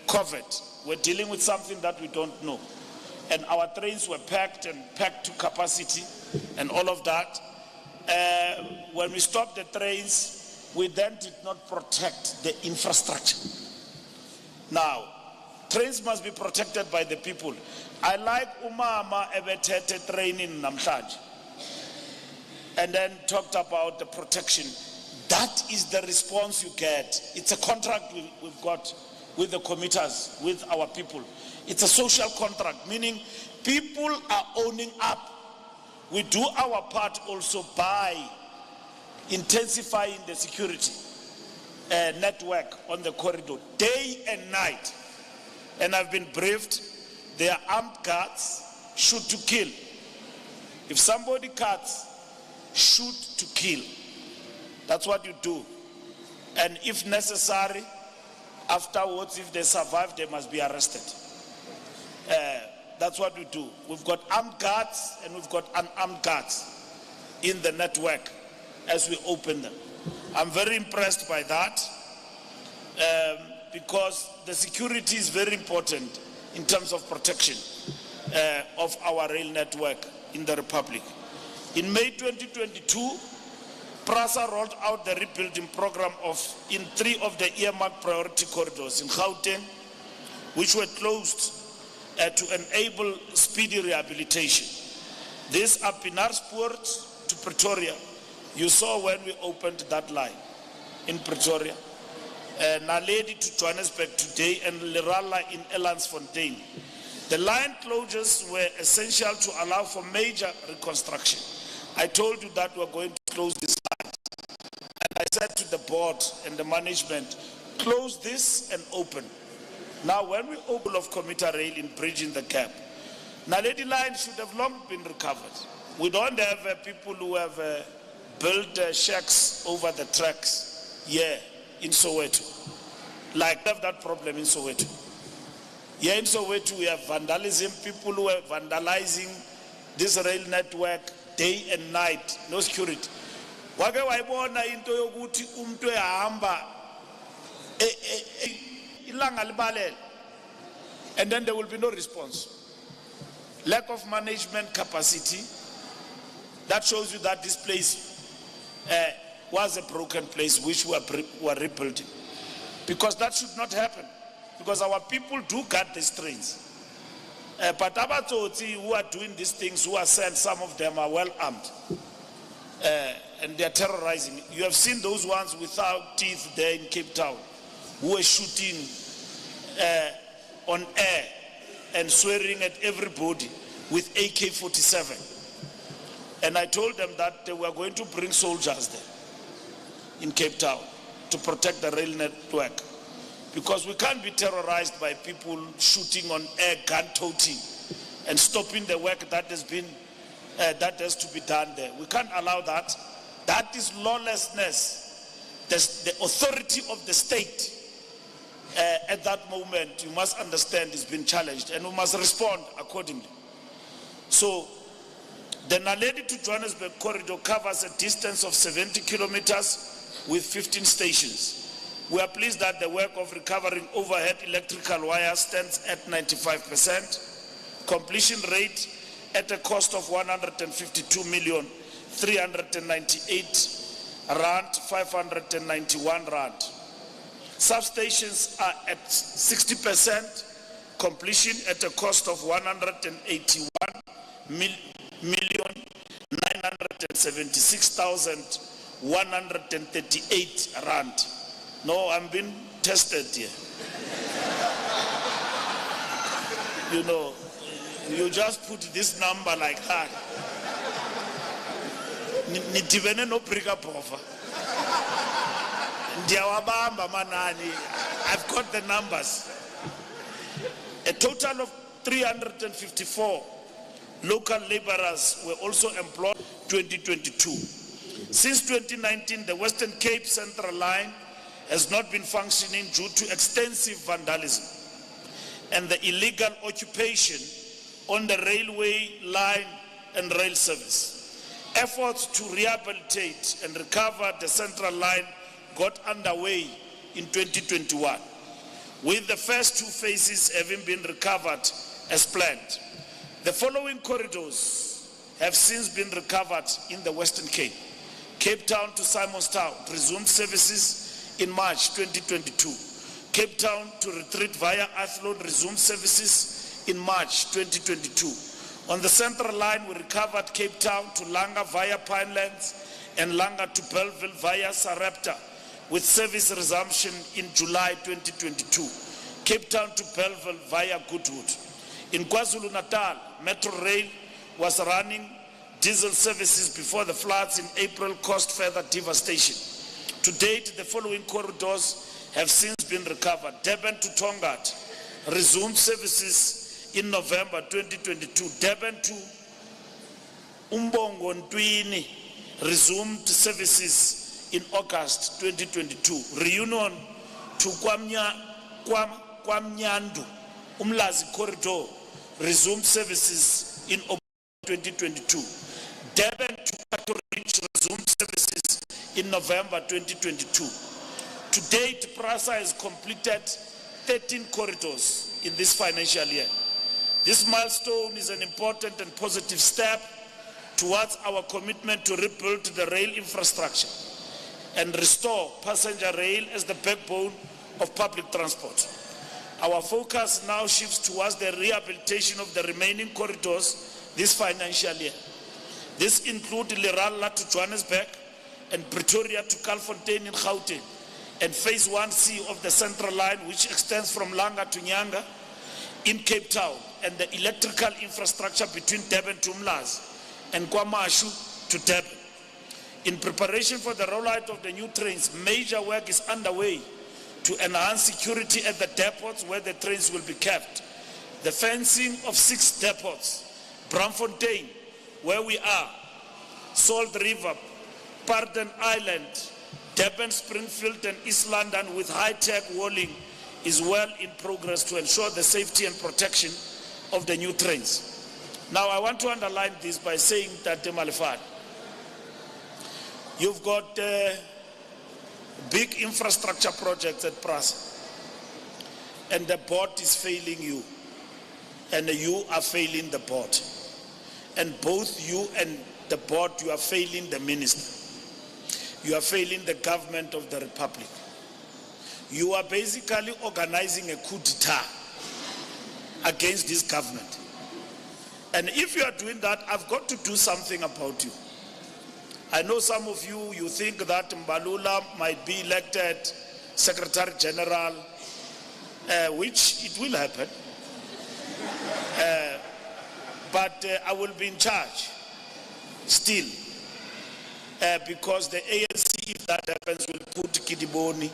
COVID. We're dealing with something that we don't know. And our trains were packed to capacity and all of that. When we stopped the trains, we then did not protect the infrastructure. Now, trains must be protected by the people. I like umama ebetete train in Namhlanje and then talked about the protection. That is the response you get. It's a contract we've got with the commuters, with our people. It's a social contract, meaning people are owning up. We do our part also by intensifying the security network on the corridor, day and night. And I've been briefed, they are armed guards, shoot to kill. If somebody cuts, shoot to kill. That's what you do. And if necessary, afterwards, if they survive, they must be arrested. That's what we do. We've got armed guards and we've got unarmed guards in the network as we open them. I'm very impressed by that because the security is very important in terms of protection of our rail network in the Republic. In May 2022, PRASA rolled out the rebuilding program in 3 of the earmarked priority corridors in Gauteng, which were closed to enable speedy rehabilitation. These are Pienaarspruit to Pretoria. You saw when we opened that line in Pretoria. Naledi to Johannesburg today and Lerala in Elandsfontein. The line closures were essential to allow for major reconstruction. I told you that we're going to close this line. And I said to the board and the management, close this and open. Now, when we open of commuter rail in bridging the gap, Naledi line should have long been recovered. We don't have people who have built shacks over the tracks here in Soweto. Like we have that problem in Soweto. Here in Soweto, we have vandalism, people who are vandalizing this rail network day and night, no security. Wake waibona into yokuthi umuntu ehamba ilanga libalele, and then there will be no response. Lack of management capacity. That shows you that this place was a broken place which we were rebuilding. Because that should not happen. Because our people do guard these trains. But Abatoti who are doing these things, who are sent, some of them are well armed. And they are terrorizing. You have seen those ones without teeth there in Cape Town, who were shooting on air and swearing at everybody with AK-47. And I told them that they were going to bring soldiers there in Cape Town to protect the rail network. Because we can't be terrorized by people shooting on air, gun-toting, and stopping the work that has to be done there. We can't allow that. That is lawlessness. The authority of the state at that moment, you must understand, is being challenged, and we must respond accordingly. So, the Naledi to Johannesburg corridor covers a distance of 70 kilometers with 15 stations. We are pleased that the work of recovering overhead electrical wires stands at 95%. Completion rate at a cost of 152,398 rand, 591 rand. Substations are at 60%. Completion at a cost of 181,976,138 rand. No, I'm being tested here. You know, you just put this number like that. Nitibene no prika profa. I've got the numbers. A total of 354 local laborers were also employed in 2022. Since 2019, the Western Cape Central Line has not been functioning due to extensive vandalism and the illegal occupation on the railway line and rail service. Efforts to rehabilitate and recover the central line got underway in 2021. with the first two phases having been recovered as planned. The following corridors have since been recovered in the Western Cape. Cape Town to Simonstown resumed services in March 2022. Cape Town to Retreat via Athlone resumed services in March 2022. On the Central Line, we recovered Cape Town to Langa via Pinelands and Langa to Belleville via Sarepta, with service resumption in July 2022. Cape Town to Belleville via Goodwood. In KwaZulu-Natal, Metrorail was running diesel services before the floods in April caused further devastation. To date, the following corridors have since been recovered. Durban to Tongat resumed services in November 2022. Durban to Umbongo Ntwini resumed services in August 2022. Reunion to Kwamnyandu Umlazi corridor resumed services in October 2022. Durban to Cato Ridge resumed services in November 2022. To date, PRASA has completed 13 corridors in this financial year. This milestone is an important and positive step towards our commitment to rebuild the rail infrastructure and restore passenger rail as the backbone of public transport. Our focus now shifts towards the rehabilitation of the remaining corridors this financial year. This includes Leralla to Johannesburg and Pretoria to Kalfontein in Gauteng, and Phase 1C of the Central Line, which extends from Langa to Nyanga in Cape Town, and the electrical infrastructure between Durban to Umlazi and KwaMashu to Durban. In preparation for the rollout of the new trains, major work is underway to enhance security at the depots where the trains will be kept. The fencing of 6 depots, Braamfontein, where we are, Salt River, Pardon Island, Durban, Springfield, and East London with high-tech walling is well in progress to ensure the safety and protection of the new trains. Now, I want to underline this by saying that, Malefad, you've got big infrastructure projects at PRASA, and the board is failing you, and you are failing the board. And both you and the board, you are failing the minister. You are failing the government of the Republic. You are basically organizing a coup d'etat against this government. And if you are doing that, I've got to do something about you. I know some of you, you think that MBALULA might be elected Secretary General, which it will happen. But I will be in charge still, because the ANC, if that happens, will put Kidiboni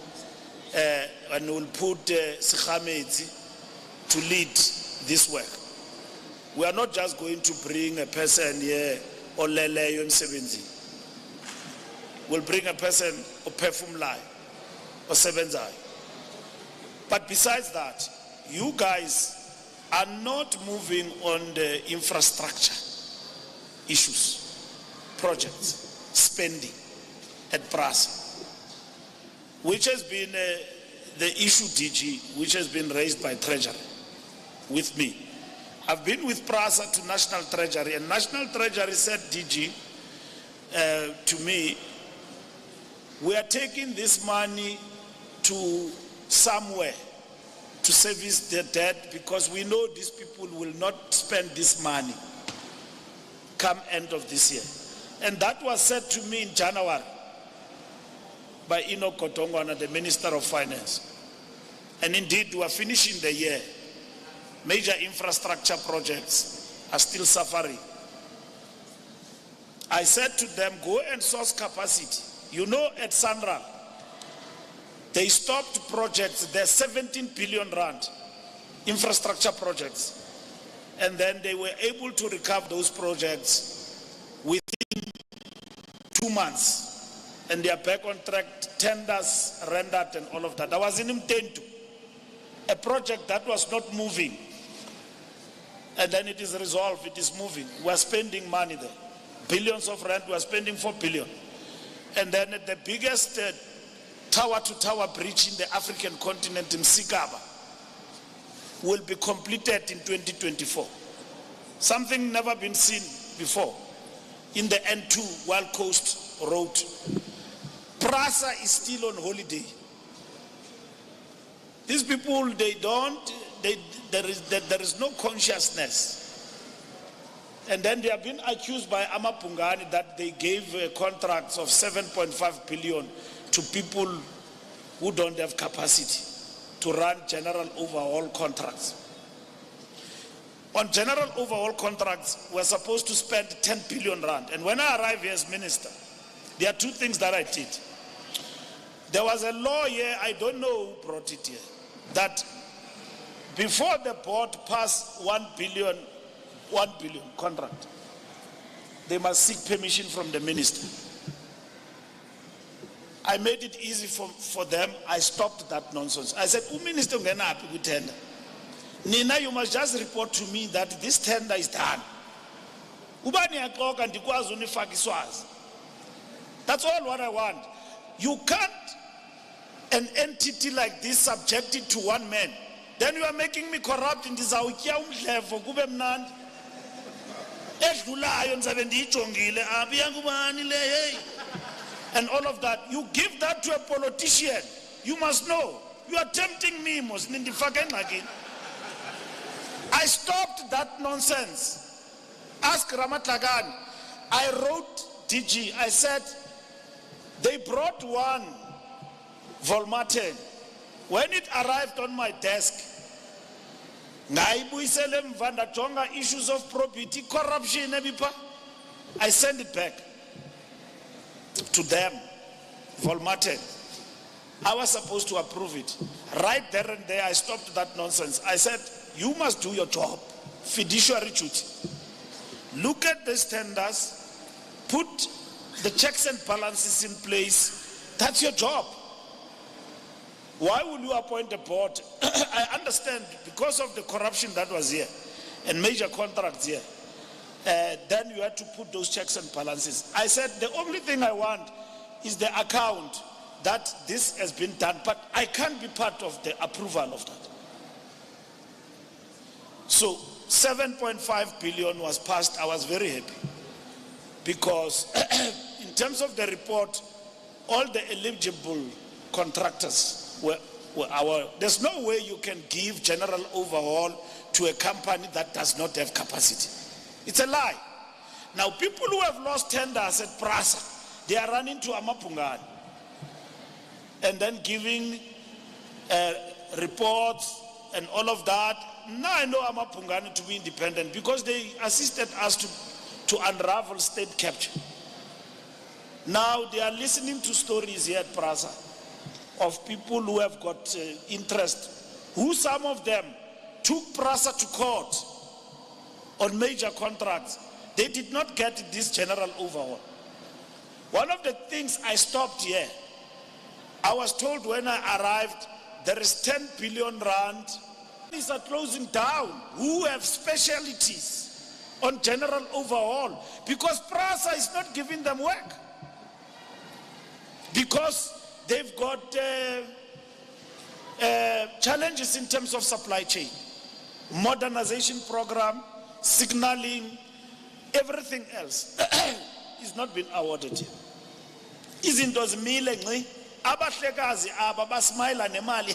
and will put Sikhamedzi to lead this work. We are not just going to bring a person here or Leleyo in 70. We'll bring a person or perfume lie or Sebenzai. But besides that, you guys are not moving on the infrastructure issues, projects, spending at PRASA, which has been the issue, DG, which has been raised by Treasury with me. I've been with PRASA to National Treasury, and National Treasury said, DG, to me, we are taking this money to somewhere to service their debt, because we know these people will not spend this money come end of this year. And that was said to me in January by Enoch Kotongwana, the Minister of Finance. And indeed, we are finishing the year. Major infrastructure projects are still suffering. I said to them, go and source capacity. You know, at Sanral, they stopped projects, there's 17 billion rand infrastructure projects. And then they were able to recover those projects within 2 months. And they are back on track, tenders rendered and all of that. I was in Mtentu, a project that was not moving. And then it is resolved, it is moving. We are spending money there. Billions of rand, we are spending 4 billion. And then the biggest tower-to-tower bridge in the African continent in Sikaba, will be completed in 2024. Something never been seen before in the N2 Wild Coast Road. PRASA is still on holiday. These people, there is no consciousness. And then they have been accused by Amapungani that they gave contracts of 7.5 billion to people who don't have capacity to run general overhaul contracts. On general overhaul contracts, we're supposed to spend 10 billion rand. And when I arrived here as minister, there are two things that I did. There was a law here, I don't know who brought it here, that before the board passed 1 billion contract, they must seek permission from the minister. I made it easy for them. I stopped that nonsense. I said, Minister, Nina, you must just report to me that this tender is done. That's all what I want. You can't, an entity like this, subject it to one man. Then you are making me corrupt in this. And all of that. You give that to a politician. You must know. You are tempting me, I stopped that nonsense. Ask Ramatlagan. I wrote DG. I said, they brought one Volmaten. When it arrived on my desk, issues of property, corruption, I sent it back to them, Volmaten. I was supposed to approve it. Right there and there, I stopped that nonsense. I said, you must do your job, fiduciary duty. Look at these tenders, put the checks and balances in place. That's your job. Why will you appoint a board? I understand because of the corruption that was here and major contracts here. Then you had to put those checks and balances. I said the only thing I want is the account that this has been done, but I can't be part of the approval of that. So 7.5 billion was passed. I was very happy because in terms of the report, all the eligible contractors were our. There's no way you can give general overhaul to a company that does not have capacity. It's a lie. Now, people who have lost tenders at PRASA, they are running to Amapungani and then giving reports and all of that. Now I know Amapungani to be independent because they assisted us to unravel state capture. Now they are listening to stories here at PRASA of people who have got interest, who some of them took PRASA to court on major contracts. They did not get this general overhaul. One of the things I stopped here, I was told when I arrived, there is 10 billion rand. These are closing down who have specialties on general overhaul because PRASA is not giving them work. Because they've got challenges in terms of supply chain, modernization program, signaling, everything else is not been awarded yet. Izinto zimile nci abahlekazi aba basmile nemali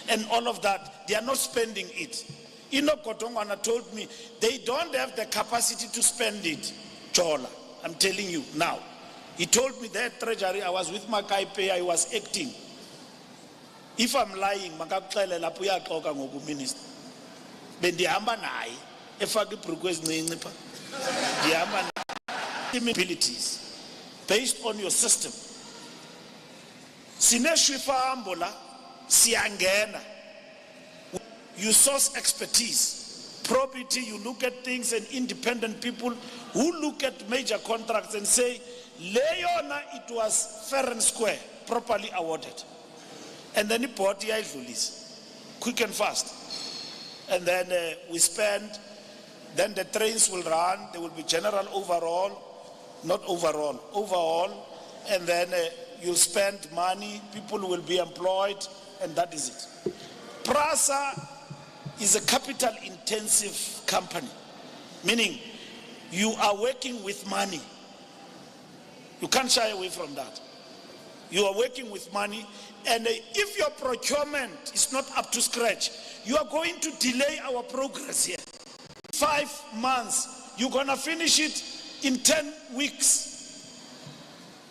and all of that, they are not spending it. Ino Kotongwana told me they don't have the capacity to spend it. Chola, I'm telling you now. He told me that treasury, I was with Makaipe, I was acting. If I'm lying, makakuxele lapho uyaxoka ngoku minister. Bendihamba naye efaka ibrukwe ezincinci pha. Ndihamba abilities based on your system. Sineshwifa la siyangena. You source expertise, property, you look at things, and independent people who look at major contracts and say, Leona, it was fair and square, properly awarded. And then the party quick and fast. And then we spend, then the trains will run, there will be general overhaul, not overall, overhaul, and then you'll spend money, people will be employed, and that is it. PRASA is a capital intensive company, meaning you are working with money. You can't shy away from that. You are working with money, and if your procurement is not up to scratch, you are going to delay our progress here. 5 months, you're going to finish it in 10 weeks.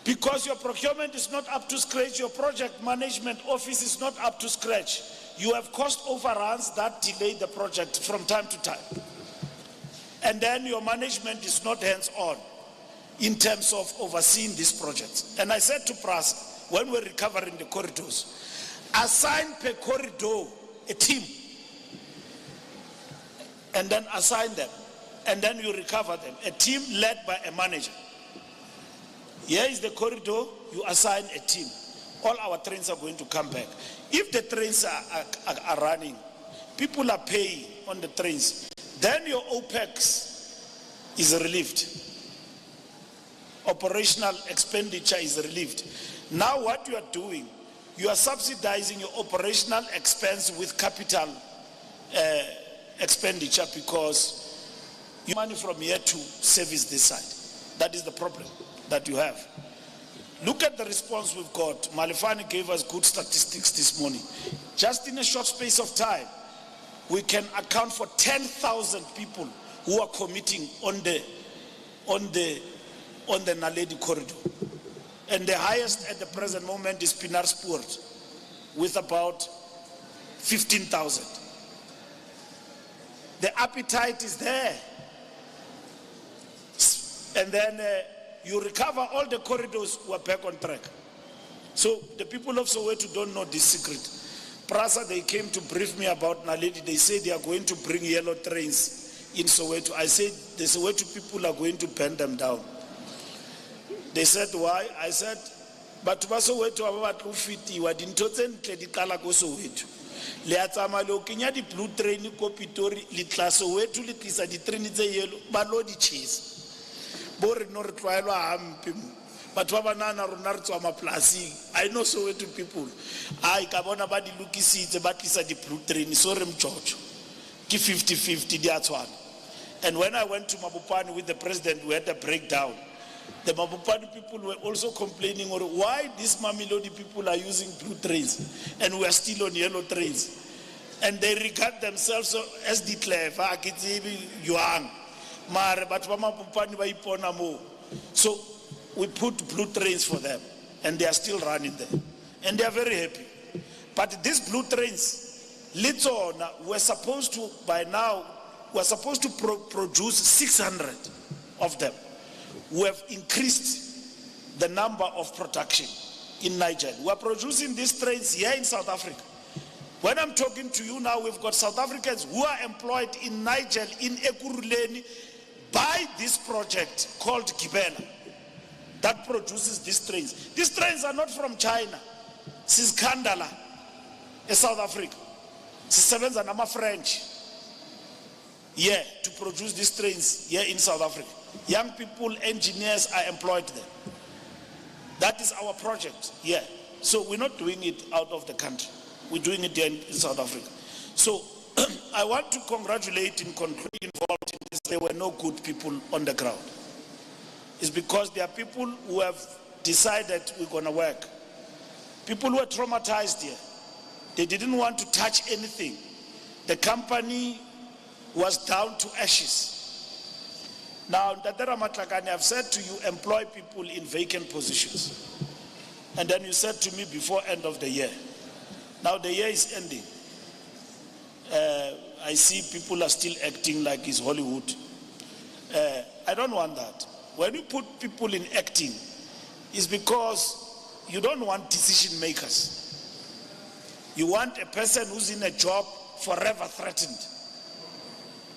Because your procurement is not up to scratch, your project management office is not up to scratch. You have cost overruns that delay the project from time to time. And then your management is not hands-on in terms of overseeing these projects. And I said to PRASA, when we're recovering the corridors, assign per corridor a team, and then assign them, and then you recover them. A team led by a manager. Here is the corridor, you assign a team. All our trains are going to come back. If the trains are running, people are paying on the trains, then your OPEX is relieved. Operational expenditure is relieved. Now what you are doing, you are subsidizing your operational expense with capital expenditure, because you money from here to service this side. That is the problem that you have. Look at the response we've got. Malifani gave us good statistics this morning. Just in a short space of time, we can account for 10,000 people who are committing on the Naledi corridor. And the highest at the present moment is Pinar Sport, with about 15,000. The appetite is there. And then you recover all the corridors who are back on track. So the people of Soweto don't know this secret. PRASA, they came to brief me about Naledi. They say they are going to bring yellow trains in Soweto. I said the Soweto people are going to bend them down. They said, why? I said, but Soweto about Ufiti, what in Toten Tedikala go Soweto. Leatsama lokinya di blue train ko Pitori, litla Soweto, litlisa di train is yellow, balodi cheese. Bore no require hampi. But Wabanana Ronarto Amaplasi. I know Soweto people. I Kabona Badi Luki seats, but it's a di blue train, Sorem Church. Ki 50-50, that's one. And when I went to Mabupani with the president, we had a breakdown. The Mabupani people were also complaining, why these Mamelodi people are using blue trains and we are still on yellow trains. And they regard themselves as declared, young. So we put blue trains for them, and they are still running there. And they are very happy. But these blue trains, we're supposed to, by now, we're supposed to produce 600 of them. We have increased the number of production in Niger. We are producing these trains here in South Africa. When I'm talking to you now, we've got South Africans who are employed in Niger, in Ekurhuleni, by this project called Gibela that produces these trains. These trains are not from China. This is Kandala, South Africa. This is Nama French. Yeah, to produce these trains here in South Africa. Young people, engineers are employed there. That is our project, yeah. So we're not doing it out of the country. We're doing it here in South Africa. So I want to congratulate and conclude involved in this. There were no good people on the ground. It's because there are people who have decided we're going to work. People who are traumatized here. They didn't want to touch anything. The company was down to ashes. Now, Dadera Matlakane, I've said to you, employ people in vacant positions. And then you said to me before end of the year. Now the year is ending. I see people are still acting like it's Hollywood. I don't want that. When you put people in acting, it's because you don't want decision makers. You want a person who's in a job forever threatened.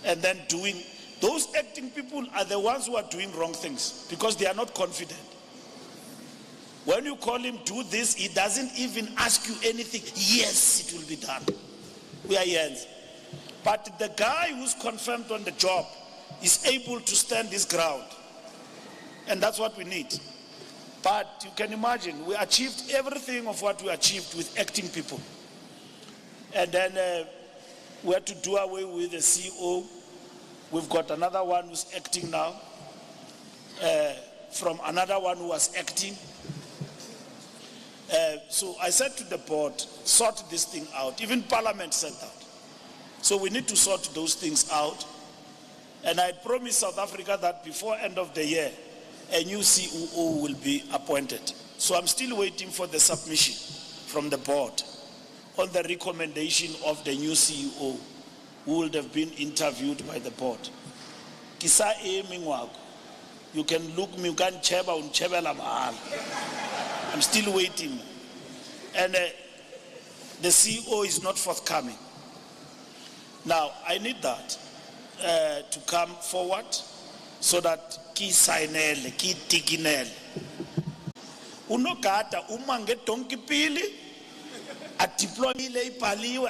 And then doing, those acting people are the ones who are doing wrong things because they are not confident. When you call him do this, he doesn't even ask you anything. Yes, it will be done. We are yes. But the guy who's confirmed on the job is able to stand his ground. And that's what we need. But you can imagine, we achieved everything of what we achieved with acting people. And then we had to do away with the CEO. We've got another one who's acting now, from another one who was acting. So I said to the board, sort this thing out. Even Parliament said that. So we need to sort those things out. And I promised South Africa that before end of the year, a new COO will be appointed. So I'm still waiting for the submission from the board on the recommendation of the new CEO who would have been interviewed by the board. Kisa you can look me, you can cheba unchebela mahal. I'm still waiting. And the CEO is not forthcoming. Now, I need that to come forward so that ki signele, ki tikinele. Unogata umange donkey pili, a deploy ile ipaliwe.